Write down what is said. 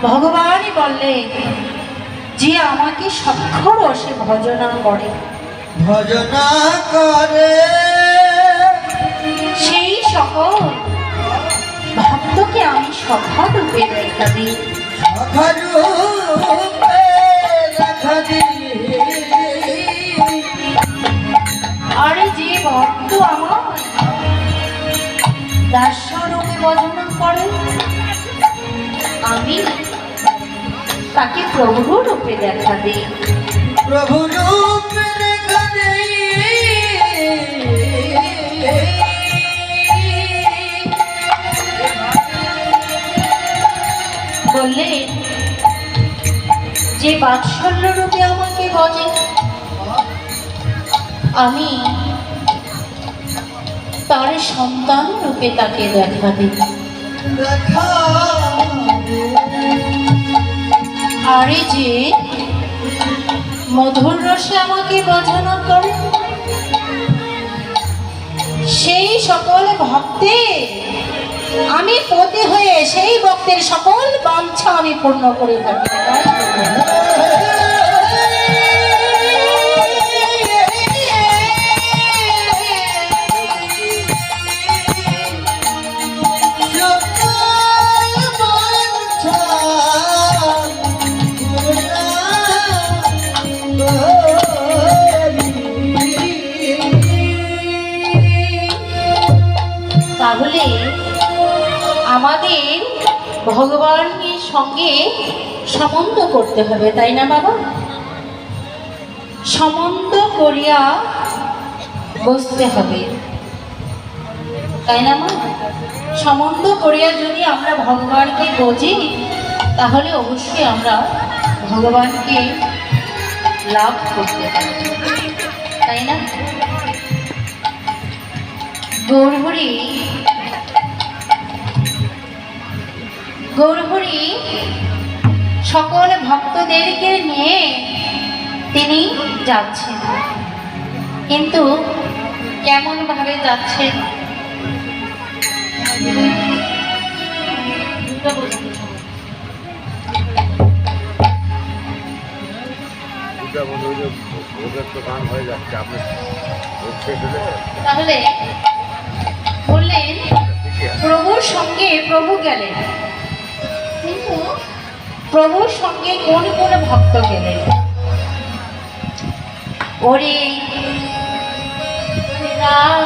ভগবানই বললেন যে আমাকে সক্ষর সে ভজনা করে, ভজনা করে সেই সকল ভক্তকে আমি সখা রূপে দেখা দিই। সখা রূপে দেখা দিই। আরে যে ভক্ত আমার দাস্য রূপে ভজনা করে, আমি তাকে প্রভু রূপে দেখা দিই। প্রভু রূপে দেখা দিই। বললেন যে বাৎসল্য রূপে আমাকে ভজে, আমি তার সন্তান রূপে তাকে দেখা দিই। দেখা আরে যে মধুর রসে আমাকে ভজনা করে, সেই সকল ভক্তে আমি পতি হয়ে সেই ভক্তের সকল বাঞ্ছা আমি পূর্ণ করে থাকি। তাহলে আমাদের ভগবানের সঙ্গে সম্বন্ধ করতে হবে, তাই না বাবা? সম্বন্ধ করিয়া বসতে হবে, তাই না মা? সম্বন্ধ করিয়া যদি আমরা ভগবানকে বুঝি, তাহলে অবশ্যই আমরা ভগবানকে লাভ করতে পারি, তাই না? গৌরহরি গৌরহরি সকল ভক্তদেরকে নিয়ে তিনি যাচ্ছেন, কিন্তু কেমন ভাবে যাচ্ছেন? তাহলে বললেন প্রভুর সঙ্গে প্রভু গেলেন, কিন্তু প্রভুর সঙ্গে কোন কোন ভক্ত গেলেন? ওরে রাম